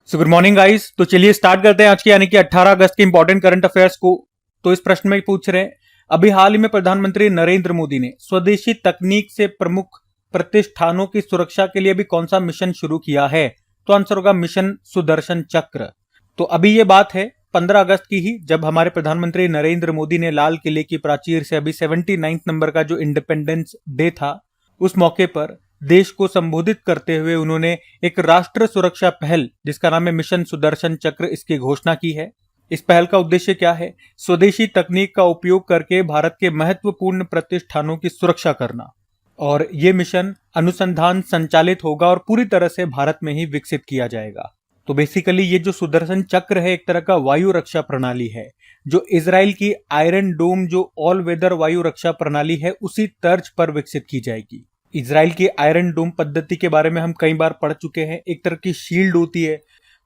So good morning guys. तो चलिए start करते हैं आज की यानी कि 18 अगस्त के इंपॉर्टेंट करंट अफेयर्स को। तो इस प्रश्न में पूछ रहे हैं, अभी हाल ही में प्रधानमंत्री नरेंद्र मोदी ने स्वदेशी तकनीक से प्रमुख प्रतिष्ठानों की सुरक्षा के लिए अभी कौन सा मिशन शुरू किया है? तो आंसर होगा मिशन सुदर्शन चक्र। तो अभी ये बात है 15 अगस्त की ही, जब हमारे प्रधानमंत्री नरेंद्र मोदी ने लाल किले की प्राचीर से अभी 79 नंबर का जो इंडिपेंडेंस डे था, उस मौके पर देश को संबोधित करते हुए उन्होंने एक राष्ट्र सुरक्षा पहल जिसका नाम है मिशन सुदर्शन चक्र, इसकी घोषणा की है। इस पहल का उद्देश्य क्या है? स्वदेशी तकनीक का उपयोग करके भारत के महत्वपूर्ण प्रतिष्ठानों की सुरक्षा करना। और ये मिशन अनुसंधान संचालित होगा और पूरी तरह से भारत में ही विकसित किया जाएगा। तो बेसिकली ये जो सुदर्शन चक्र है एक तरह का वायु रक्षा प्रणाली है, जो इजराइल की आयरन डोम जो ऑल वेदर वायु रक्षा प्रणाली है उसी तर्ज पर विकसित की जाएगी। इजराइल की आयरन डोम पद्धति के बारे में हम कई बार पढ़ चुके हैं। एक तरह की शील्ड होती है,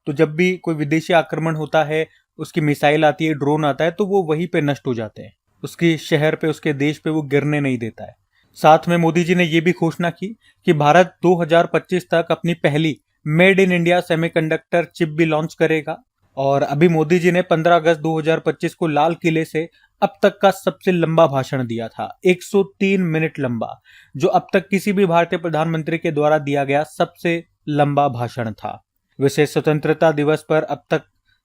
तो जब भी कोई विदेशी आक्रमण होता है, उसकी मिसाइल आती है, ड्रोन आता है, तो वो वहीं पे नष्ट हो जाते हैं, उसके शहर पे, उसके देश पे वो गिरने नहीं देता है। साथ में मोदी जी ने ये भी घोषणा की कि भारत 2025 तक अपनी पहली made in India semiconductor chip भी लॉन्च करेगा। और अभी मोदी जी ने 15 अगस्त 2025 को लाल किले से अब तक का सबसे लंबा भाषण दिया था, 103 मिनट लंबा, जो अब तक किसी भी भारतीय प्रधानमंत्री के द्वारा दिया गया सबसे लंबा भाषण था। वैसे स्वतंत्रता दिवस पर अब तक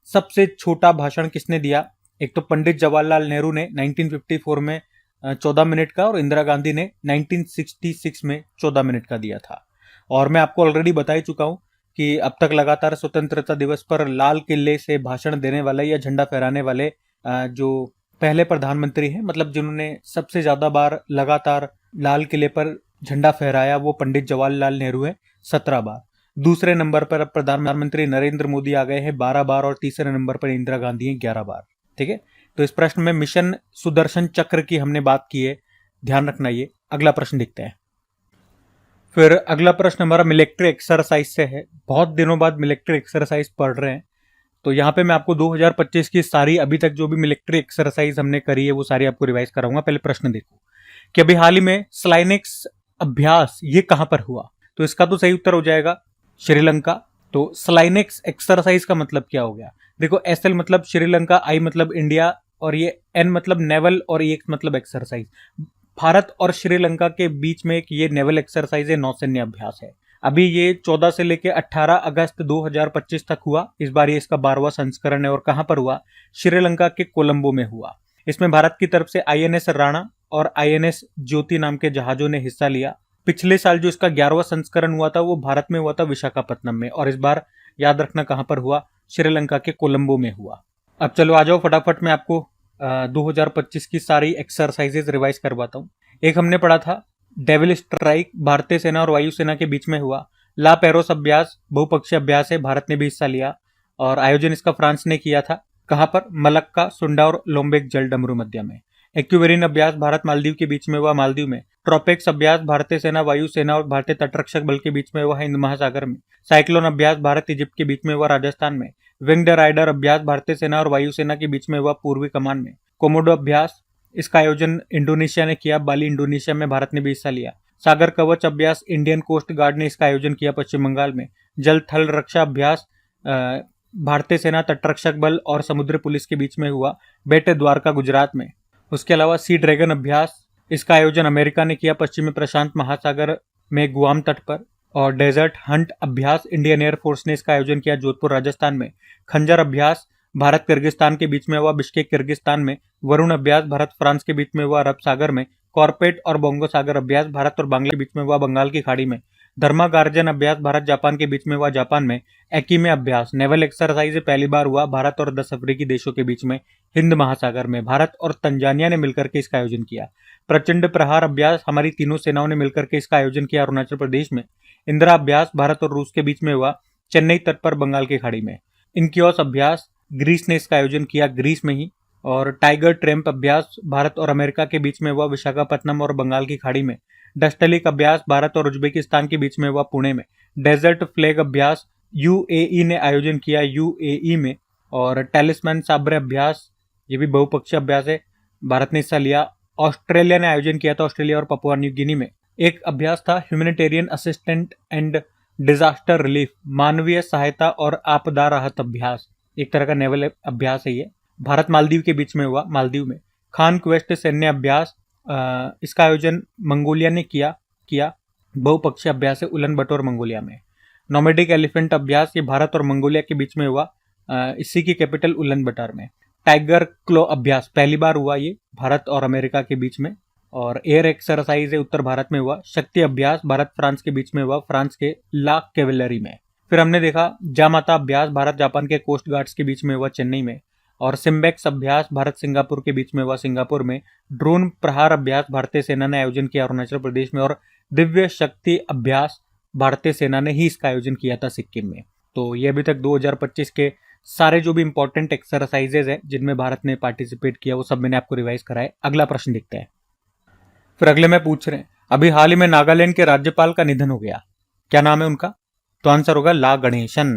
सबसे छोटा भाषण किसने दिया? एक तो पंडित जवाहरलाल नेहरू ने 1954 में 14 मिनट का, और इंदिरा गांधी ने 1966 में 14 मिनट का दिया था। और मैं आपको ऑलरेडी बता ही चुका हूं कि अब तक लगातार स्वतंत्रता दिवस पर लाल किले से भाषण देने वाले या झंडा फहराने वाले जो पहले प्रधानमंत्री हैं, मतलब जिन्होंने सबसे ज्यादा बार लगातार लाल किले पर झंडा फहराया, वो पंडित जवाहरलाल नेहरू है, 17 बार। दूसरे नंबर पर अब प्रधानमंत्री नरेंद्र मोदी आ गए हैं 12 बार, और तीसरे नंबर पर इंदिरा गांधी हैं 11 बार। ठीक है, तो इस प्रश्न में मिशन सुदर्शन चक्र की हमने बात की है, ध्यान रखना। ये अगला प्रश्न देखते हैं। फिर अगला प्रश्न हमारा मिलिट्री एक्सरसाइज से है। बहुत दिनों बाद मिलिट्री एक्सरसाइज पढ़ रहे हैं, तो यहाँ पे मैं आपको 2025 की सारी अभी तक जो भी मिलिट्री एक्सरसाइज हमने करी है वो सारी आपको रिवाइज कराऊंगा। पहले प्रश्न देखो कि अभी हाल ही में स्लाइनेक्स अभ्यास ये कहां पर हुआ? तो इसका तो सही उत्तर हो जाएगा श्रीलंका। तो स्लाइनेक्स एक्सरसाइज का मतलब क्या हो गया? देखो, एसएल मतलब श्रीलंका, आई मतलब इंडिया, और ये एन मतलब नेवल, और ये मतलब एक्सरसाइज। भारत और श्रीलंका के बीच में एक ये नेवल एक्सरसाइज है, नौसैन्य अभ्यास है। अभी ये 14 से लेकर 18 अगस्त 2025 तक हुआ। इस बार ये इसका 12वां संस्करण है। और कहां पर हुआ? श्रीलंका के कोलंबो में हुआ। इसमें भारत की तरफ से आईएनएस राणा और आईएनएस ज्योति नाम के जहाजों ने हिस्सा लिया। पिछले साल जो इसका 11वां संस्करण हुआ था वो भारत में हुआ था, विशाखापत्तनम में, और इस बार याद रखना कहां पर हुआ? श्रीलंका के कोलंबो में हुआ। अब चलो आ जाओ फटाफट, मैं आपको 2025 की सारी एक्सरसाइजेज रिवाइज करवाता हूँ। एक हमने पढ़ा था डेविल स्ट्राइक, भारतीय सेना और वायुसेना के बीच में हुआ। ला पेरोस अभ्यास बहुपक्षीय अभ्यास है, भारत ने भी हिस्सा लिया, और आयोजन इसका फ्रांस ने किया था। कहां पर? मलक्का, सुंडा और लोम्बेक जल डमरू मध्य में। एक्यूवेरिन अभ्यास भारत मालदीव के बीच में हुआ, मालदीव में। ट्रोपेक्स अभ्यास भारतीय सेना, वायुसेना और भारतीय तटरक्षक बल के बीच में हुआ, हिंद महासागर में। साइक्लोन अभ्यास भारत इजिप्ट के बीच में हुआ, राजस्थान में। विंग्ड राइडर अभ्यास भारतीय सेना और वायुसेना के बीच में हुआ, पूर्वी कमान में। कोमोडो अभ्यास, इसका आयोजन इंडोनेशिया ने किया, बाली इंडोनेशिया में, भारत ने भी हिस्सा लिया। सागर कवच अभ्यास इंडियन कोस्ट गार्ड ने इसका आयोजन किया, पश्चिम बंगाल में। जल थल रक्षा अभ्यास भारतीय सेना, तटरक्षक बल और समुद्री पुलिस के बीच में हुआ, बेटे द्वारका, गुजरात में। उसके अलावा सी ड्रैगन अभ्यास, इसका आयोजन अमेरिका ने किया, पश्चिमी प्रशांत महासागर में, गुआम तट पर। और डेजर्ट हंट अभ्यास इंडियन एयरफोर्स ने इसका आयोजन किया, जोधपुर, राजस्थान में। खंजर अभ्यास भारत किर्गिस्तान के बीच में हुआ, बिश्केक, किर्गिस्तान में। वरुण अभ्यास भारत फ्रांस के बीच में हुआ, अरब सागर में। कॉर्पेट और बोंगो सागर अभ्यास भारत और बांग्ला के बीच में हुआ, बंगाल की खाड़ी में। धर्मा गार्जन अभ्यास भारत जापान के बीच में हुआ, जापान में। एकीमे अभ्यास नेवल एक्सरसाइज पहली बार हुआ भारत और 10 अफ्रीकी देशों के बीच में, हिंद महासागर में। भारत और तंजानिया ने मिलकर के इसका आयोजन किया। प्रचंड प्रहार अभ्यास हमारी तीनों सेनाओं ने मिलकर के इसका आयोजन किया, अरुणाचल प्रदेश में। इंदिरा अभ्यास भारत और रूस के बीच में हुआ, चेन्नई तट पर, बंगाल की खाड़ी में। इनक्योस अभ्यास ग्रीस ने इसका आयोजन किया, ग्रीस में ही। और टाइगर ट्रैम्प अभ्यास भारत और अमेरिका के बीच में हुआ, विशाखापत्तनम और बंगाल की खाड़ी में। डस्टलिक अभ्यास भारत और उज्बेकिस्तान के बीच में हुआ, पुणे में। डेजर्ट फ्लैग अभ्यास यूएई ने आयोजन किया, यूएई में। और टैलिस्मैन साब्रे अभ्यास, ये भी बहुपक्षीय अभ्यास है, भारत ने हिस्सा लिया। ऑस्ट्रेलिया ने आयोजन किया था, ऑस्ट्रेलिया और पपुआ न्यू गिनी में। एक अभ्यास था humanitarian assistant and disaster relief, मानवीय सहायता और आपदा राहत अभ्यास, एक तरह का नेवल अभ्यास है ये। भारत मालदीव के बीच में हुआ, मालदीव में। खान क्वेस्ट सैन्य अभ्यास, इसका आयोजन मंगोलिया ने किया बहुपक्षीय अभ्यास है उलन बटोर मंगोलिया में। नोमेडिक एलिफेंट अभ्यास, ये भारत और मंगोलिया के बीच में हुआ, इसी की कैपिटल उलन बटार में। टाइगर क्लो अभ्यास पहली बार हुआ ये भारत और अमेरिका के बीच में। और एयर एक्सरसाइज है उत्तर भारत में हुआ। शक्ति अभ्यास भारत फ्रांस के बीच में हुआ, फ्रांस के ला कैवेलरी में। फिर हमने देखा जामाता अभ्यास भारत जापान के कोस्ट गार्ड्स के बीच में हुआ, चेन्नई में। और सिम्बेक्स अभ्यास भारत सिंगापुर के बीच में हुआ, सिंगापुर में। ड्रोन प्रहार अभ्यास भारतीय सेना ने आयोजन किया अरुणाचल प्रदेश में। और दिव्य शक्ति अभ्यास भारतीय सेना ने ही इसका आयोजन किया था सिक्किम में। तो ये अभी तक 2025 के सारे जो भी इंपॉर्टेंट एक्सरसाइजेज हैं जिनमें भारत ने पार्टिसिपेट किया वो सब मैंने आपको रिवाइज कराए। अगला प्रश्न देखते हैं। फिर अगले में पूछ रहे हैं, अभी हाल ही में नागालैंड के राज्यपाल का निधन हो गया, क्या नाम है उनका? तो आंसर होगा ला गणेशन।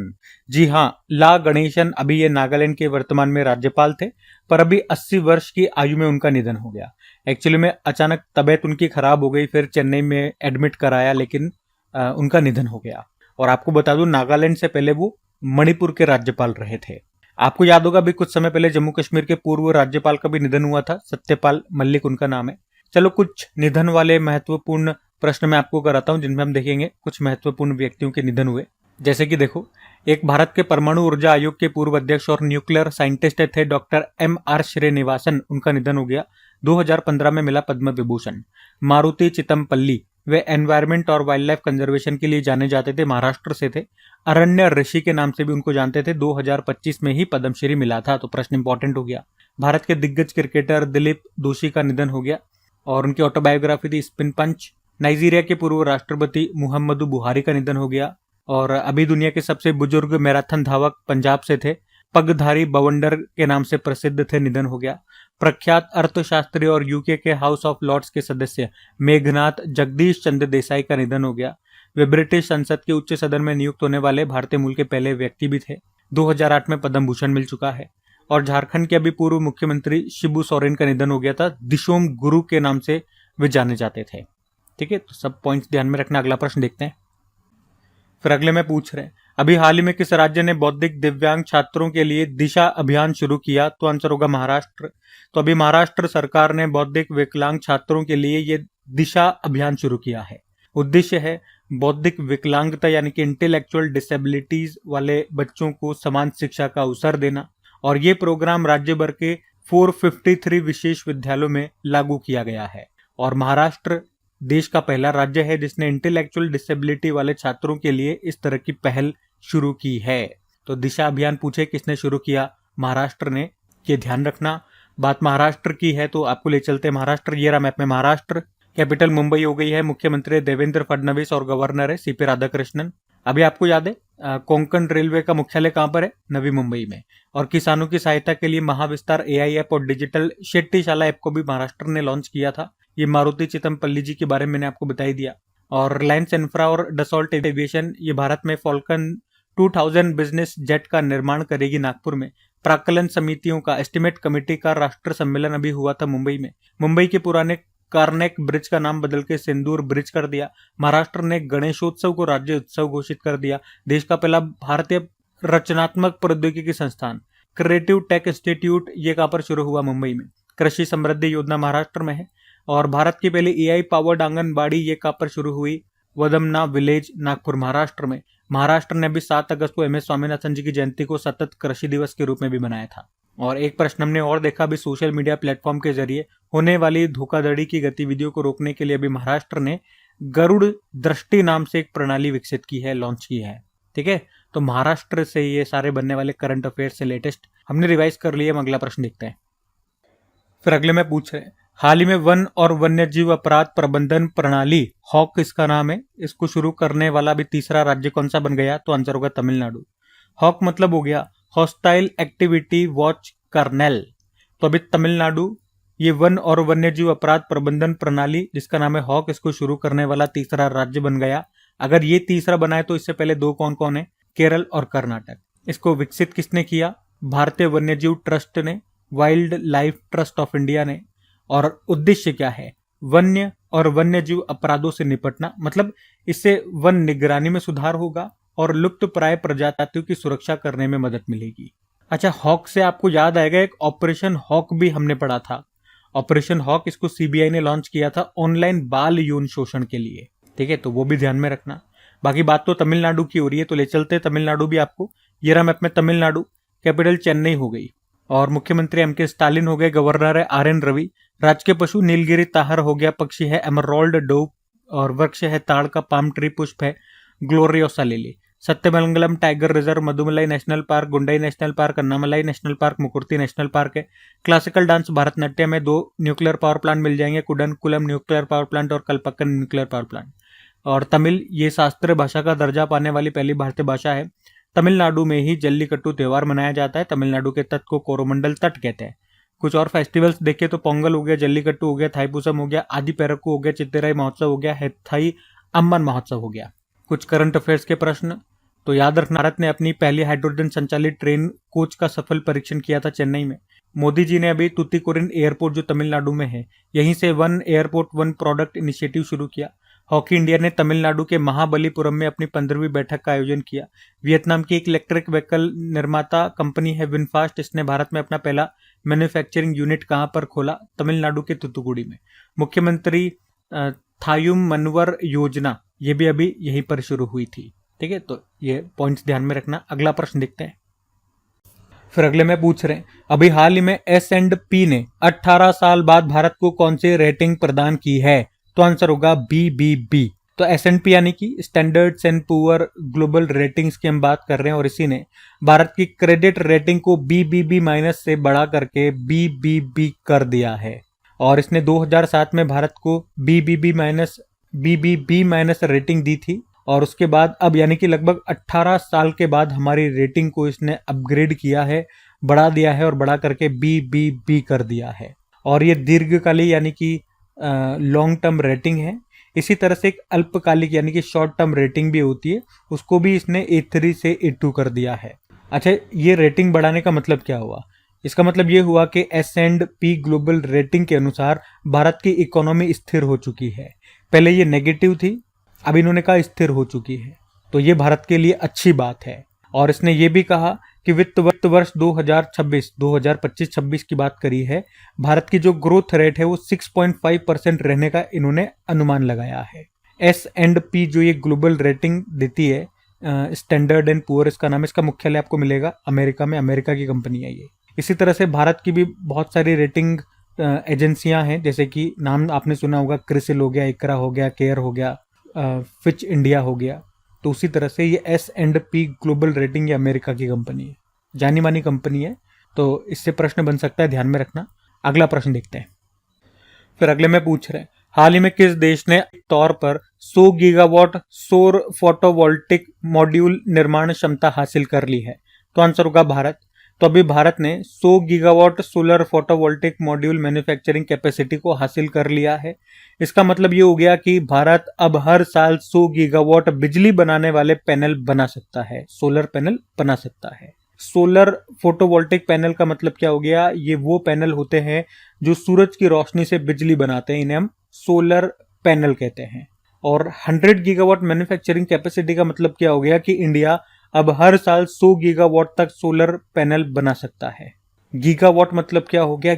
जी हाँ, ला गणेशन अभी ये नागालैंड के वर्तमान में राज्यपाल थे, पर अभी 80 वर्ष की आयु में उनका निधन हो गया। एक्चुअली में अचानक तबीयत उनकी खराब हो गई, फिर चेन्नई में एडमिट कराया, लेकिन उनका निधन हो गया। और आपको बता दूं, नागालैंड से पहले वो मणिपुर के राज्यपाल रहे थे। आपको याद होगा अभी कुछ समय पहले जम्मू कश्मीर के पूर्व राज्यपाल का भी निधन हुआ था, सत्यपाल मलिक उनका नाम है। चलो कुछ निधन वाले महत्वपूर्ण प्रश्न मैं आपको कराता हूं जिनमें हम देखेंगे कुछ महत्वपूर्ण व्यक्तियों के निधन हुए। जैसे कि देखो, एक भारत के परमाणु ऊर्जा आयोग के पूर्व अध्यक्ष और न्यूक्लियर साइंटिस्ट थे डॉक्टर MR श्रीनिवासन, उनका निधन हो गया। 2015 में मिला पद्म विभूषण। मारुति चितमपल्ली, वे एनवायरमेंट और वाइल्ड लाइफ कंजर्वेशन के लिए जाने जाते थे, महाराष्ट्र से थे। अरण्य ऋषि के नाम से भी उनको जानते थे। 2025 में ही पद्मश्री मिला था, तो प्रश्न इंपॉर्टेंट हो गया। भारत के दिग्गज क्रिकेटर दिलीप दोषी का निधन हो गया और उनकी ऑटोबायोग्राफी थी स्पिन पंच। नाइजीरिया के पूर्व राष्ट्रपति मुहम्मदू बुहारी का निधन हो गया। और अभी दुनिया के सबसे बुजुर्ग मैराथन धावक पंजाब से थे, पगधारी बवंडर के नाम से प्रसिद्ध थे, निधन हो गया। प्रख्यात अर्थशास्त्री और यूके के हाउस ऑफ लॉर्ड्स के सदस्य मेघनाथ जगदीश चंद्र देसाई का निधन हो गया। वे ब्रिटिश संसद के उच्च सदन में नियुक्त होने वाले भारतीय मूल के पहले व्यक्ति भी थे। 2008 में पद्म भूषण मिल चुका है। और झारखंड के अभी पूर्व मुख्यमंत्री शिबू सोरेन का निधन हो गया था, दिशोम गुरु के नाम से वे जाने जाते थे। ठीक है, तो सब पॉइंट्स ध्यान में रखना। अगला प्रश्न देखते हैं। फिर अगले में पूछ रहे हैं, अभी हाल ही में किस राज्य ने बौद्धिक दिव्यांग छात्रों के लिए दिशा अभियान शुरू किया? तो आंसर होगा महाराष्ट्र। तो अभी महाराष्ट्र सरकार ने बौद्धिक विकलांग छात्रों के लिए ये दिशा अभियान शुरू किया है। उद्देश्य है बौद्धिक विकलांगता यानी कि इंटेलेक्चुअल डिसेबिलिटीज वाले बच्चों को समान शिक्षा का अवसर देना। और ये प्रोग्राम राज्य भर के 453 विशेष विद्यालयों में लागू किया गया है। और महाराष्ट्र देश का पहला राज्य है जिसने इंटेलेक्चुअल डिसेबिलिटी वाले छात्रों के लिए इस तरह की पहल शुरू की है। तो दिशा अभियान पूछे किसने शुरू किया? महाराष्ट्र ने। ये ध्यान रखना, बात महाराष्ट्र की है तो आपको ले चलते हैं महाराष्ट्र। ये रहा मैप में महाराष्ट्र। कैपिटल मुंबई हो गई है, मुख्यमंत्री देवेंद्र फडणवीस और गवर्नर है CP राधाकृष्णन। अभी आपको याद है कोंकण रेलवे का मुख्यालय कहां पर है? नवी मुंबई में। और किसानों की सहायता के लिए महाविस्तार AI ऐप और डिजिटल शेट्टीशाला ऐप को भी महाराष्ट्र ने लॉन्च किया था। ये मारुति चितमपल्ली जी के बारे में मैंने आपको बता ही दिया। और रिलायंस इंफ्रा और डसॉल्ट एविएशन ये भारत में फॉल्कन 2000 बिजनेस जेट का निर्माण करेगी नागपुर में। प्राक्कलन समितियों का एस्टिमेट कमेटी का राष्ट्र सम्मेलन अभी हुआ था मुंबई में। मुंबई के पुराने कार्नेक ब्रिज का नाम बदल के सिंदूर ब्रिज कर दिया। महाराष्ट्र ने गणेशोत्सव को राज्य उत्सव घोषित कर दिया। देश का पहला भारतीय रचनात्मक प्रौद्योगिकी संस्थान क्रिएटिव टेक इंस्टीट्यूट ये कहां पर शुरू हुआ? मुंबई में। कृषि समृद्धि योजना महाराष्ट्र में है। और भारत की पहली AI पावर्ड आंगनबाड़ी ये कहां पर शुरू हुई? वदमना विलेज, नागपुर, महाराष्ट्र में। महाराष्ट्र ने अभी 7 अगस्त को MS स्वामीनाथन जी की जयंती को सतत कृषि दिवस के रूप में भी मनाया था। और एक प्रश्न हमने और देखा, अभी सोशल मीडिया प्लेटफॉर्म के जरिए होने वाली धोखाधड़ी की गतिविधियों को रोकने के लिए अभी महाराष्ट्र ने गरुड़ दृष्टि नाम से एक प्रणाली विकसित की है, लॉन्च की है। ठीक है, तो महाराष्ट्र से ये सारे बनने वाले करंट अफेयर से लेटेस्ट हमने रिवाइज कर लिए। हम अगला प्रश्न देखते हैं। फिर अगले में पूछ रहे हैं, हाल ही में वन और वन्यजीव अपराध प्रबंधन प्रणाली हॉक इसका नाम है, इसको शुरू करने वाला भी तीसरा राज्य कौन सा बन गया? तो आंसर होगा तमिलनाडु। हॉक मतलब हो गया हॉस्टाइल एक्टिविटी वॉच कर्नेल। तो अभी तमिलनाडु ये वन और वन्यजीव अपराध प्रबंधन प्रणाली जिसका नाम है हॉक, इसको शुरू करने वाला तीसरा राज्य बन गया। अगर ये तीसरा बना है तो इससे पहले दो कौन कौन है? केरल और कर्नाटक। इसको विकसित किसने किया? भारतीय वन्यजीव ट्रस्ट ने, wild life trust of India ने। और उद्देश्य क्या है? वन्य और वन्यजीव अपराधों से निपटना, मतलब इससे वन निगरानी में सुधार होगा और लुप्त प्राय प्रजातियों की सुरक्षा करने में मदद मिलेगी। अच्छा, हॉक से आपको याद आएगा एक ऑपरेशन हॉक भी हमने पढ़ा था। ऑपरेशन हॉक, इसको सीबीआई ने लॉन्च किया था ऑनलाइन बाल यौन शोषण के लिए। ठीक है, तो वो भी ध्यान में रखना। बाकी बात तो तमिलनाडु की हो रही है, तो ले चलते हैं तमिलनाडु भी आपको। ये रहा मैप में तमिलनाडु, कैपिटल चेन्नई हो गई और मुख्यमंत्री एम के स्टालिन हो गए, गवर्नर है आर एन रवि, राज्य के पशु नीलगिरी ताहर हो गया, पक्षी है एमरॉल्ड डोव और वृक्ष है ताड़ का पाम ट्री, पुष्प है gloriosa lily. Sathyamangalam tiger reserve, Mudumalai national park, Guindy national park, Anamalai national park, Mukurthi national park है। क्लासिकल डांस भरतनाट्यम में 2 न्यूक्लियर पावर प्लांट मिल जाएंगे, कुडनकुलम न्यूक्लियर पावर प्लांट और कलपक्कन न्यूक्लियर पावर प्लांट। और तमिल, ये शास्त्रीय भाषा का दर्जा पाने वाली पहली भारतीय भाषा है। तमिलनाडु में ही जल्लीकट्टू त्योहार मनाया जाता है। तमिलनाडु के तट को कोरोमंडल तट कहते हैं। कुछ और फेस्टिवल्स देखिए तो पोंगल हो गया, जल्लीकट्टू हो गया, थाईपुसम हो गया, आदि पेरक्कू हो गया, चित्तिराई महोत्सव हो गया, हेथाई अम्मन महोत्सव हो गया। कुछ करंट अफेयर्स के प्रश्न तो याद रखना, भारत ने अपनी पहली हाइड्रोजन संचालित ट्रेन कोच का सफल परीक्षण किया था चेन्नई में। मोदी जी ने अभी तुतिकोरिन एयरपोर्ट जो तमिलनाडु में है, यहीं से one airport one product initiative शुरू किया। हॉकी इंडिया ने तमिलनाडु के महाबलीपुरम में अपनी 15वीं बैठक का आयोजन किया। वियतनाम की एक इलेक्ट्रिक व्हीकल निर्माता कंपनी है विनफास्ट, इसने भारत में अपना पहला मैन्युफैक्चरिंग यूनिट कहां पर खोला? तमिलनाडु के तुतुकुड़ी में। मुख्यमंत्री थायुम मनवर योजना, ये भी अभी यहीं पर शुरू हुई थी। ठीक है, तो ये पॉइंट्स ध्यान में रखना। अगला प्रश्न देखते हैं। फिर अगले में पूछ रहे हैं, अभी हाल ही में S&P ने 18 साल बाद भारत को कौन सी रेटिंग प्रदान की है? तो आंसर होगा BBB। तो S&P यानी कि standards and poor global ratings की हम बात कर रहे हैं और इसी ने भारत की क्रेडिट रेटिंग को BBB माइनस से बढ़ा करके BBB कर दिया है। और इसने 2007 में भारत को BBB माइनस रेटिंग दी थी और उसके बाद अब यानी कि लगभग 18 साल के बाद हमारी रेटिंग को इसने अपग्रेड किया है, बढ़ा दिया है और बढ़ा करके BBB कर दिया है। और ये दीर्घकालिक यानी कि लॉन्ग टर्म रेटिंग है। इसी तरह से एक अल्पकालिक यानी कि शॉर्ट टर्म रेटिंग भी होती है, उसको भी इसने A3 से A2 कर दिया है। अच्छा, ये रेटिंग बढ़ाने का मतलब क्या हुआ? इसका मतलब ये हुआ कि S&P ग्लोबल रेटिंग के अनुसार भारत की इकोनॉमी स्थिर हो चुकी है। पहले ये नेगेटिव थी, अब इन्होंने कहा स्थिर हो चुकी है, तो ये भारत के लिए अच्छी बात है। और इसने ये भी कहा कि वित्त वर्ष 2025-26 की बात करी है, भारत की जो ग्रोथ रेट है वो 6.5% रहने का इन्होंने अनुमान लगाया है। S&P जो ये ग्लोबल रेटिंग देती है, स्टैंडर्ड एंड पुअर इसका नाम, इसका मुख्यालय आपको मिलेगा अमेरिका में, अमेरिका की कंपनी है ये। इसी तरह से भारत की भी बहुत सारी रेटिंग एजेंसियां हैं, जैसे कि नाम आपने सुना होगा, क्रिसिल हो गया, इकरा हो गया, केयर हो गया, फिच इंडिया हो गया। तो उसी तरह से ये S&P ग्लोबल रेटिंग ये अमेरिका की कंपनी है, जानी मानी कंपनी है। तो इससे प्रश्न बन सकता है, ध्यान में रखना। अगला प्रश्न देखते हैं। फिर अगले में पूछ रहे हैं, हाल ही में किस देश ने तौर पर 100 गीगावाट सौर फोटोवोल्टिक मॉड्यूल निर्माण क्षमता हासिल कर ली है? तो आंसर होगा भारत। तो अभी भारत ने 100 gigawatt solar photovoltaic module manufacturing capacity को हासिल कर लिया है। इसका मतलब ये हो गया कि भारत अब हर साल 100 गीगावाट बिजली बनाने वाले पैनल बना सकता है, सोलर पैनल बना सकता है। सोलर फोटोवोल्टिक पैनल का मतलब क्या हो गया? ये वो पैनल होते हैं जो सूरज की रोशनी से बिजली बनाते हैं, इन्हें हम सोलर पैनल कहते हैं। और 100 गीगावाट मैन्युफैक्चरिंग कैपेसिटी का मतलब क्या हो गया कि इंडिया अब हर साल 100 गीगावाट तक सोलर पैनल बना सकता है। गीगावाट मतलब क्या हो गया?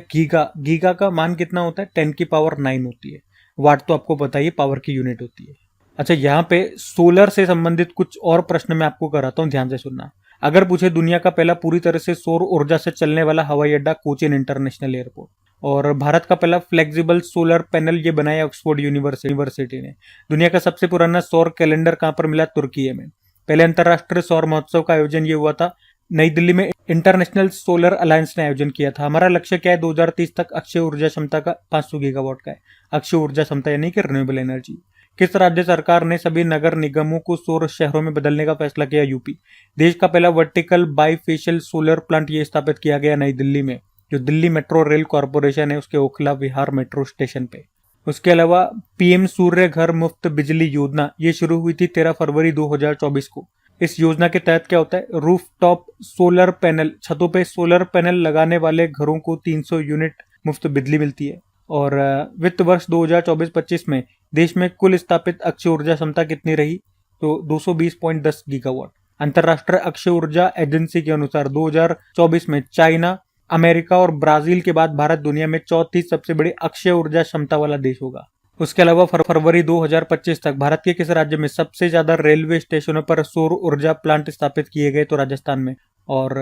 गीगा का मान कितना होता है? 10 की पावर 9 होती है। वाट तो आपको पता ही पावर की यूनिट होती है। अच्छा, यहाँ पे सोलर से संबंधित कुछ और प्रश्न मैं आपको कराता हूँ, ध्यान से सुनना। अगर पूछे दुनिया का पहला पूरी तरह से सौर ऊर्जा से चलने वाला हवाई अड्डा कोचीन इंटरनेशनल एयरपोर्ट, और भारत का पहला फ्लेक्सिबल सोलर पैनल ये बनाया ऑक्सफोर्ड यूनिवर्सिटी ने। दुनिया का सबसे पुराना सौर कैलेंडर कहाँ पर मिला? तुर्की में। पहले अंतरराष्ट्रीय सौर महोत्सव का आयोजन ये हुआ था नई दिल्ली में, इंटरनेशनल सोलर अलायंस ने आयोजन किया था। हमारा लक्ष्य क्या है? 2030 तक अक्षय ऊर्जा क्षमता का 500 गीगावाट का है। अक्षय ऊर्जा क्षमता यानी कि रिन्यूएबल एनर्जी। किस राज्य सरकार ने सभी नगर निगमों को सौर शहरों में बदलने का फैसला किया? यूपी। देश का पहला वर्टिकल बाईफेशियल सोलर प्लांट ये स्थापित किया गया नई दिल्ली में, जो दिल्ली मेट्रो रेल कॉर्पोरेशन है उसके ओखला विहार मेट्रो स्टेशन पे। उसके अलावा PM सूर्य घर मुफ्त बिजली योजना ये शुरू हुई थी 13 फरवरी 2024 को। इस योजना के तहत क्या होता है? रूफ टॉप सोलर पैनल, छतों पे सोलर पैनल लगाने वाले घरों को 300 यूनिट मुफ्त बिजली मिलती है। और वित्त वर्ष 2024-25 में देश में कुल स्थापित अक्षय ऊर्जा क्षमता कितनी रही? तो 220.10 गीगावाट। अंतरराष्ट्रीय अक्षय ऊर्जा एजेंसी के अनुसार 2024 में चाइना, अमेरिका और ब्राजील के बाद भारत दुनिया में चौथी सबसे बड़ी अक्षय ऊर्जा क्षमता वाला देश होगा। उसके अलावा फरवरी 2025 तक भारत के किस राज्य में सबसे ज्यादा रेलवे स्टेशनों पर सौर ऊर्जा प्लांट स्थापित किए गए? तो राजस्थान में। और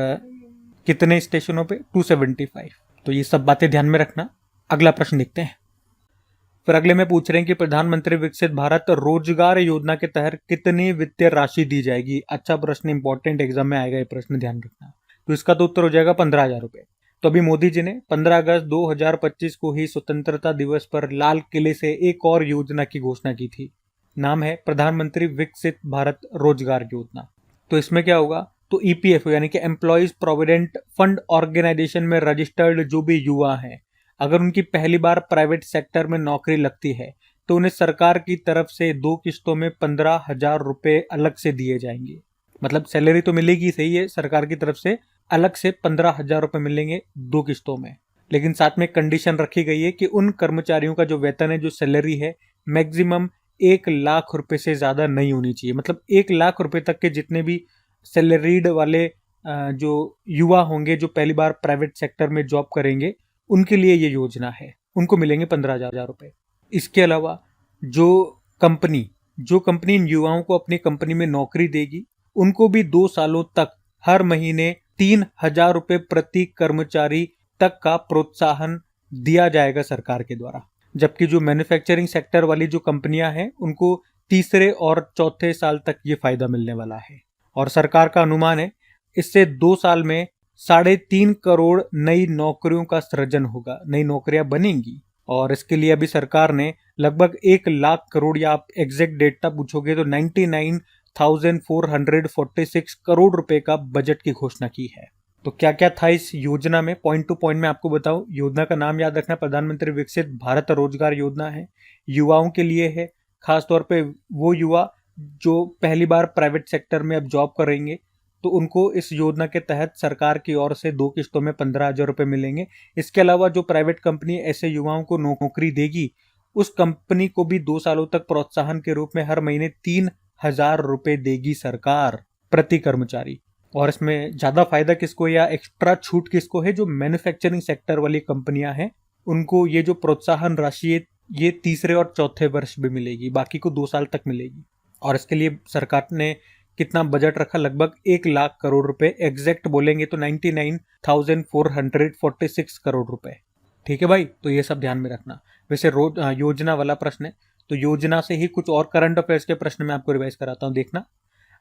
कितने स्टेशनों पे? 275। तो ये सब बातें ध्यान में रखना। अगला प्रश्न देखते हैं। फिर अगले में पूछ रहे हैं कि प्रधानमंत्री विकसित भारत रोजगार योजना के तहत कितनी वित्तीय राशि दी जाएगी? अच्छा प्रश्न, इंपॉर्टेंट, एग्जाम में आएगा ये प्रश्न, ध्यान रखना। तो इसका तो उत्तर हो जाएगा 15,000 रुपए। तो अभी मोदी जी ने 15 अगस्त 2025 को ही स्वतंत्रता दिवस पर लाल किले से एक और योजना की घोषणा की थी। नाम है प्रधानमंत्री विकसित भारत रोजगार योजना। तो इसमें क्या होगा? तो ईपीएफओ यानी कि एम्प्लॉयज प्रोविडेंट फंड ऑर्गेनाइजेशन में रजिस्टर्ड जो भी युवा हैं, अगर उनकी पहली बार प्राइवेट सेक्टर में नौकरी लगती है तो उन्हें सरकार की तरफ से 2 किस्तों में 15,000 रुपए अलग से दिए जाएंगे। मतलब सैलरी तो मिलेगी, सही है, सरकार की तरफ से अलग से 15,000 रुपए मिलेंगे 2 किस्तों में। लेकिन साथ में कंडीशन रखी गई है कि उन कर्मचारियों का जो वेतन है, जो सैलरी है, मैक्सिमम 1 लाख रुपए से ज्यादा नहीं होनी चाहिए। मतलब 1 लाख रुपए तक के जितने भी सैलरीड वाले जो युवा होंगे, जो पहली बार प्राइवेट सेक्टर में जॉब करेंगे, उनके लिए ये योजना है, उनको मिलेंगे 15,000 रुपए। इसके अलावा जो कंपनी इन युवाओं को अपनी कंपनी में नौकरी देगी, उनको भी 2 सालों तक हर महीने 3,000 रुपए प्रति कर्मचारी तक का प्रोत्साहन दिया जाएगा सरकार के द्वारा। जबकि जो मैन्युफैक्चरिंग सेक्टर वाली जो कंपनियां हैं, उनको तीसरे और चौथे साल तक ये फायदा मिलने वाला है। और सरकार का अनुमान है इससे 2 साल में 3.5 करोड़ नई नौकरियों का सृजन होगा, नई नौकरियां बनेंगी। और इसके लिए अभी सरकार ने लगभग 1 लाख करोड़, या आप एग्जैक्ट डेटा पूछोगे तो 99,446 करोड़ रुपए का बजट की घोषणा की है। तो क्या क्या था इस योजना में, पॉइंट टू पॉइंट में आपको बताऊं। योजना का नाम याद रखना, प्रधानमंत्री विकसित भारत रोजगार योजना है, युवाओं के लिए है। खासतौर पे वो युवा जो पहली बार प्राइवेट सेक्टर में अब जॉब करेंगे, तो उनको इस योजना के तहत सरकार की ओर से 2 किस्तों में 15,000 रुपए मिलेंगे। इसके अलावा जो प्राइवेट कंपनी ऐसे युवाओं को नौकरी देगी, उस कंपनी को भी 2 सालों तक प्रोत्साहन के रूप में हर महीने 3,000 रुपए देगी सरकार प्रति कर्मचारी। और इसमें ज्यादा फायदा किसको या एक्स्ट्रा छूट किसको है? जो मैन्युफैक्चरिंग सेक्टर वाली कंपनियां हैं, उनको ये जो प्रोत्साहन राशि है, ये तीसरे और चौथे वर्ष भी मिलेगी, बाकी को 2 साल तक मिलेगी। और इसके लिए सरकार ने कितना बजट रखा? लगभग 1 लाख करोड़ रुपए, एग्जैक्ट बोलेंगे तो 99,446 करोड़ रुपए। ठीक है भाई, तो ये सब ध्यान में रखना। वैसे योजना वाला प्रश्न है, तो योजना से ही कुछ और करंट अफेयर्स के प्रश्न मैं आपको रिवाइज कराता हूं, देखना।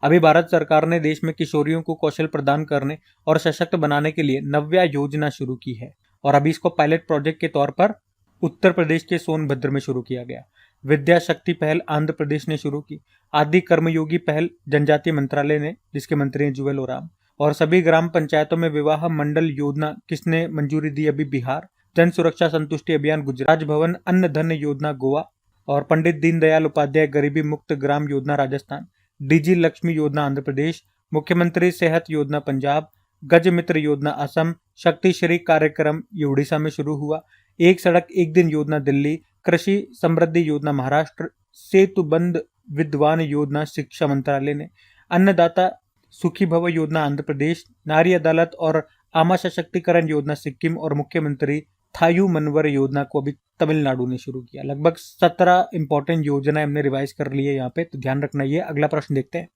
अभी भारत सरकार ने देश में किशोरियों को कौशल प्रदान करने और सशक्त बनाने के लिए नव्या योजना शुरू की है। और अभी इसको पायलट प्रोजेक्ट के तौर पर उत्तर प्रदेश के सोनभद्र में शुरू किया गया। विद्या शक्ति पहल आंध्र प्रदेश ने शुरू की। आदि कर्मयोगी पहल जनजातीय मंत्रालय ने, जिसके मंत्री हैं जुएल ओराम। और सभी ग्राम पंचायतों में विवाह मंडल योजना किसने मंजूरी दी? अभी बिहार। जन सुरक्षा संतुष्टि अभियान गुजरात। राजभवन अन्न धन योजना गोवा। और पंडित दीनदयाल उपाध्याय गरीबी मुक्त ग्राम योजना राजस्थान। डीजी लक्ष्मी योजना आंध्र प्रदेश। मुख्यमंत्री सेहत योजना पंजाब। गज मित्र योजना असम। शक्ति श्री कार्यक्रम ये उड़ीसा में शुरू हुआ। एक सड़क एक दिन योजना दिल्ली। कृषि समृद्धि योजना महाराष्ट्र। सेतुबंध विद्वान योजना शिक्षा मंत्रालय ने। अन्नदाता सुखी भव योजना आंध्र प्रदेश। नारी अदालत और आमा सशक्तिकरण योजना सिक्किम। और मुख्यमंत्री थायू मनवर योजना को अभी तमिलनाडु ने शुरू किया। लगभग 17 इंपॉर्टेंट योजनाएं हमने रिवाइज कर ली है यहाँ पे, तो ध्यान रखना। ये अगला प्रश्न देखते हैं।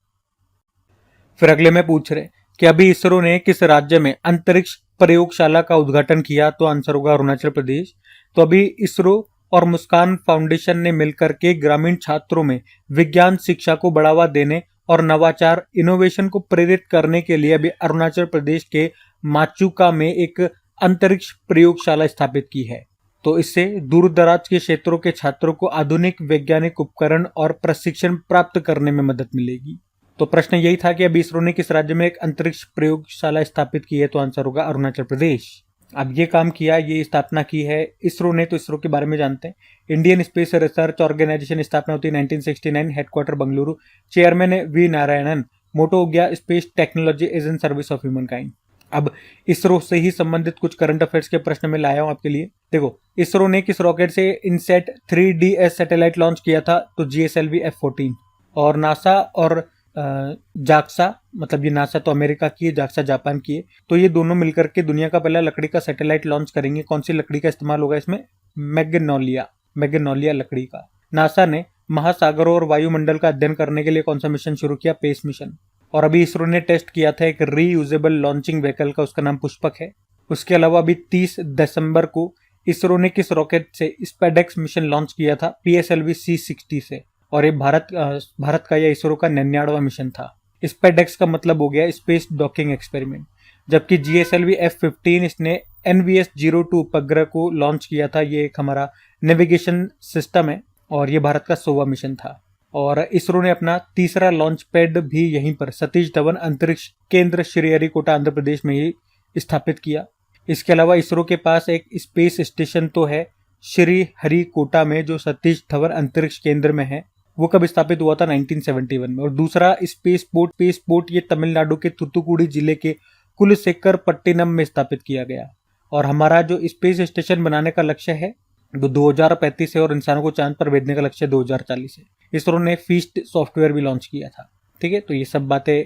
फिर अगले में पूछ रहे कि अभी इसरो ने किस राज्य में अंतरिक्ष प्रयोगशाला का उद्घाटन किया? तो आंसर होगा अरुणाचल प्रदेश। तो अभी इसरो और मुस्कान फाउंडेशन ने मिलकर के ग्रामीण छात्रों में विज्ञान शिक्षा को बढ़ावा देने और नवाचार इनोवेशन को प्रेरित करने के लिए अभी अरुणाचल प्रदेश के माचुका में एक अंतरिक्ष प्रयोगशाला स्थापित की है। तो इससे दूर दराज के क्षेत्रों के छात्रों को आधुनिक वैज्ञानिक उपकरण और प्रशिक्षण प्राप्त करने में मदद मिलेगी। तो प्रश्न यही था कि अभी इसरो ने किस राज्य में एक अंतरिक्ष प्रयोगशाला स्थापित की है? तो आंसर होगा अरुणाचल प्रदेश। अब ये काम किया, ये स्थापना की है इसरो ने, तो इसरो के बारे में जानते हैं। इंडियन स्पेस रिसर्च ऑर्गेनाइजेशन स्थापना होती है 1969, हेडक्वार्टर बंगलुरु। चेयरमैन है वी नारायणन। मोटो हो गया space technology as an service of humankind. अब इसरो से ही संबंधित कुछ करंट अफेयर्स के प्रश्न में लाया हूं आपके लिए। देखो, इसरो ने किस रॉकेट से इनसेट 3DS सैटेलाइट लॉन्च किया था? तो GSLV F-14। और नासा और जाक्सा, मतलब ये नासा तो अमेरिका की है, जाक्सा जापान की है, तो ये दोनों मिलकर के दुनिया का पहला लकड़ी का सैटेलाइट लॉन्च करेंगे। कौन सी लकड़ी का इस्तेमाल होगा इसमें? मैग्नोलिया लकड़ी का। नासा ने महासागरों और वायुमंडल का अध्ययन करने के लिए कौन सा मिशन शुरू किया? Space mission. और अभी इसरो ने टेस्ट किया था एक रीयूजेबल लॉन्चिंग व्हीकल का, उसका नाम पुष्पक है। उसके अलावा अभी 30 दिसंबर को इसरो ने किस रॉकेट से स्पेडेक्स मिशन लॉन्च किया था? PSLV C-60 से। और ये भारत का या इसरो का 99वां मिशन था। स्पेडेक्स का मतलब हो गया स्पेस डॉकिंग एक्सपेरिमेंट। जबकि GSLV F-15 इसने NVS-02 उपग्रह को लॉन्च किया था। ये एक हमारा नेविगेशन सिस्टम है और ये भारत का 100वां मिशन था। और इसरो ने अपना तीसरा लॉन्च पैड भी यहीं पर सतीश धवन अंतरिक्ष केंद्र श्रीहरिकोटा आंध्र प्रदेश में ही स्थापित किया। इसके अलावा इसरो के पास एक स्पेस स्टेशन तो है श्रीहरिकोटा में, जो सतीश धवन अंतरिक्ष केंद्र में है। वो कब स्थापित हुआ था? 1971 में। और दूसरा स्पेस पोर्ट ये तमिलनाडु के तुतुकुड़ी जिले के कुलशेखरपट्टिनम में स्थापित किया गया। और हमारा जो स्पेस स्टेशन बनाने का लक्ष्य है वो 2035 है और इंसानों को चांद पर भेजने का लक्ष्य 2040 है। इसरो ने फीस्ट सॉफ्टवेयर भी लॉन्च किया था। ठीक है, तो ये सब बातें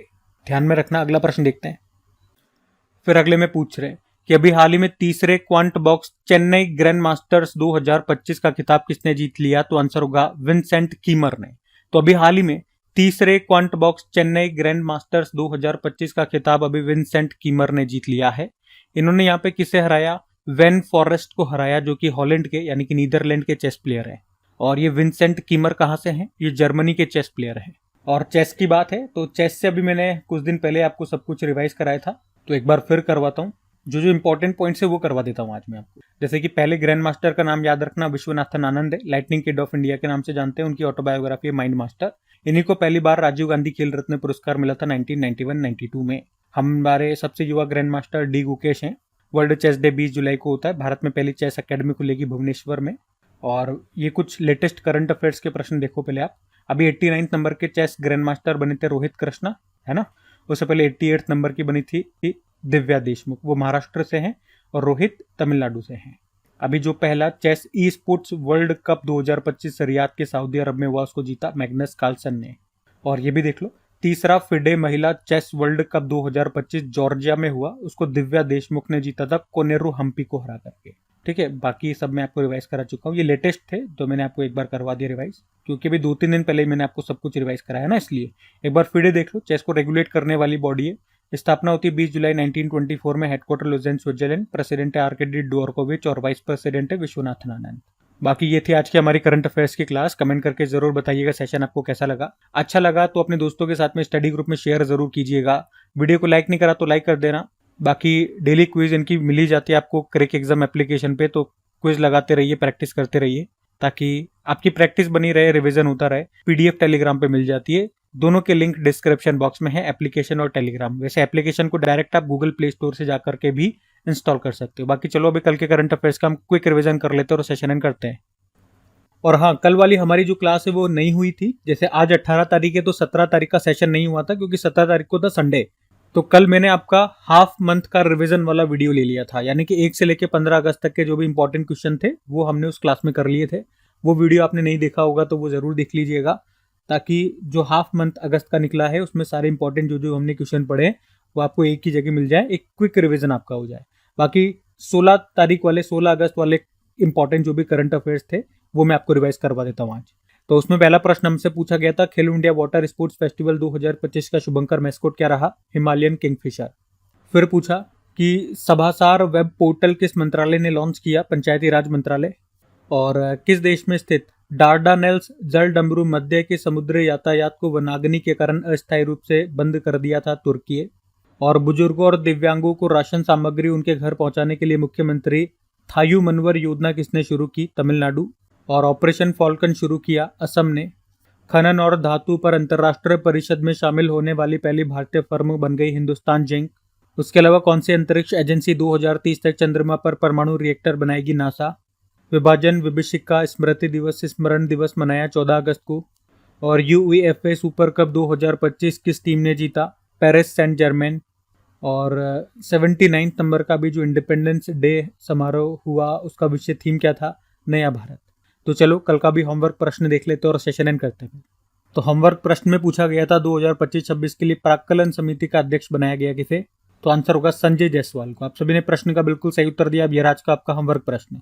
ध्यान में रखना। अगला प्रश्न देखते हैं। फिर अगले में पूछ रहे हैं कि अभी हाल ही में तीसरे quant box Chennai grand masters 2025 का खिताब किसने जीत लिया? तो आंसर होगा विंसेंट कीमर ने। तो अभी हाल ही में तीसरे quant box Chennai grand masters 2025 का खिताब अभी विंसेंट कीमर ने जीत लिया है। इन्होंने यहाँ पे किसे हराया? वेन फॉरेस्ट को हराया, जो कि हॉलैंड के यानी कि नीदरलैंड के चेस प्लेयर है। और ये विंसेंट कीमर कहाँ से हैं? ये जर्मनी के चेस प्लेयर हैं। और चेस की बात है तो चेस से अभी मैंने कुछ दिन पहले आपको सब कुछ रिवाइज कराया था, तो एक बार फिर करवाता हूँ। जो जो इंपॉर्टेंट पॉइंट्स है वो करवा देता हूँ आज मैं आपको। जैसे कि पहले ग्रैंड मास्टर का नाम याद रखना, विश्वनाथन आनंद है, लाइटनिंग किड ऑफ इंडिया के नाम से जानते हैं। उनकी ऑटोबायोग्राफी है माइंड मास्टर। इन्हीं को पहली बार राजीव गांधी खेल रत्न पुरस्कार मिला था 1991-92 में। हमारे सबसे युवा ग्रैंड मास्टर डी गुकेश हैं। वर्ल्ड चेस डे 20 जुलाई को होता है। भारत में पहली चेस अकेडमी खुलेगी भुवनेश्वर में। और ये कुछ लेटेस्ट करंट अफेयर्स के प्रश्न देखो पहले आप। अभी 89 नंबर के चेस ग्रैंड मास्टर बने थे रोहित कृष्णा, है ना। उससे पहले 88 नंबर की बनी थी दिव्या देशमुख, वो महाराष्ट्र से हैं, और रोहित तमिलनाडु से हैं। अभी जो पहला chess e sports world cup 2025 Riyadh के सऊदी अरब में हुआ, उसको जीता मैग्नस कार्लसन ने। और ये भी देख लो, तीसरा फिडे महिला चेस वर्ल्ड कप 2025 जॉर्जिया में हुआ, उसको दिव्या देशमुख ने जीता था कोनेरू हम्पी को हरा करके। ठीक है, बाकी सब मैं आपको रिवाइज करा चुका हूँ। ये लेटेस्ट थे तो मैंने आपको एक बार करवा दिया रिवाइज, क्योंकि अभी 2-3 दिन पहले ही मैंने आपको सब कुछ रिवाइज कराया ना, इसलिए एक बार फिडे देख लो। चेस को रेगुलेट करने वाली बॉडी है। स्थापना होती है 20 जुलाई 1924 में। Headquarter लुज़ेन Switzerland. प्रेसिडेंट है आर्केडी डोरकोविच और वाइस प्रेसिडेंट है विश्वनाथन आनंद। बाकी ये थी आज की हमारी करंट अफेयर्स की क्लास। कमेंट करके जरूर बताइएगा सेशन आपको कैसा लगा। अच्छा लगा तो अपने दोस्तों के साथ में स्टडी ग्रुप में शेयर जरूर कीजिएगा। वीडियो को लाइक नहीं करा तो लाइक कर देना। बाकी डेली क्विज इनकी मिली जाती है आपको क्रैक एग्जाम एप्लीकेशन पे, तो क्विज लगाते रहिए, प्रैक्टिस करते रहिए, ताकि आपकी प्रैक्टिस बनी रहे, रिवीजन होता रहे। PDF टेलीग्राम पे मिल जाती है। दोनों के लिंक डिस्क्रिप्शन बॉक्स में है, एप्लीकेशन और टेलीग्राम। वैसे एप्लीकेशन को डायरेक्ट आप गूगल प्ले स्टोर से जाकर के भी इंस्टॉल कर सकते हो। बाकी चलो अभी कल के करंट अफेयर्स का हम क्विक रिवीजन कर लेते हैं और सेशन एंड करते हैं। और हाँ, कल वाली हमारी जो क्लास है वो नहीं हुई थी। जैसे आज 18 तारीख है तो 17 तारीख का सेशन नहीं हुआ था, क्योंकि 17 तारीख को था संडे। तो कल मैंने आपका हाफ मंथ का रिवीजन वाला वीडियो ले लिया था, यानी कि 1 से लेकर 15 अगस्त तक के जो भी इंपॉर्टेंट क्वेश्चन थे वो हमने उस क्लास में कर लिए थे। वो वीडियो आपने नहीं देखा होगा तो वो जरूर देख लीजिएगा, ताकि जो हाफ मंथ अगस्त का निकला है उसमें सारे इंपॉर्टेंट जो जो हमने क्वेश्चन पढ़े वो आपको एक ही जगह मिल जाए, एक क्विक रिवीजन आपका हो जाए। बाकी 16 तारीख वाले 16 अगस्त वाले इंपॉर्टेंट जो भी करंट अफेयर्स थे वो मैं आपको रिवाइज करवा देता हूँ आज। तो उसमें पहला प्रश्न हमसे पूछा गया था, खेलो इंडिया वाटर स्पोर्ट्स फेस्टिवल 2025 का शुभंकर मैस्कोट क्या रहा? Himalayan Kingfisher. फिर पूछा कि सभासार वेब पोर्टल किस मंत्रालय ने लॉन्च किया? पंचायती राज मंत्रालय। और किस देश में स्थित डार्डानेल्स जलडमरू मध्य के समुद्री यातायात को वनाग्नि के कारण अस्थायी रूप से बंद कर दिया था? तुर्की। और बुजुर्गों और दिव्यांगों को राशन सामग्री उनके घर पहुंचाने के लिए मुख्यमंत्री थायू मनवर योजना किसने शुरू की? तमिलनाडु। और ऑपरेशन फॉल्कन शुरू किया असम ने। खनन और धातु पर अंतर्राष्ट्रीय परिषद में शामिल होने वाली पहली भारतीय फर्म बन गई हिंदुस्तान जिंक। उसके अलावा कौन सी अंतरिक्ष एजेंसी 2030 तक चंद्रमा पर परमाणु रिएक्टर बनाएगी? नासा। विभाजन विभीषिका स्मृति दिवस स्मरण दिवस मनाया 14 अगस्त को। और UEFA सुपर कप 2025 किस टीम ने जीता? Paris Saint Germain. और 79 नंबर का भी जो इंडिपेंडेंस डे समारोह हुआ उसका विषय थीम क्या था, नया भारत। तो चलो कल का भी होमवर्क प्रश्न देख लेते हैं और सेशन एंड करते हैं। तो होमवर्क प्रश्न में पूछा गया था 2025-26 के लिए प्राक्कलन समिति का अध्यक्ष बनाया गया किसे, तो आंसर होगा संजय जायसवाल को। आप सभी ने प्रश्न का बिल्कुल सही उत्तर दिया। अब यह आज का आपका होमवर्क प्रश्न।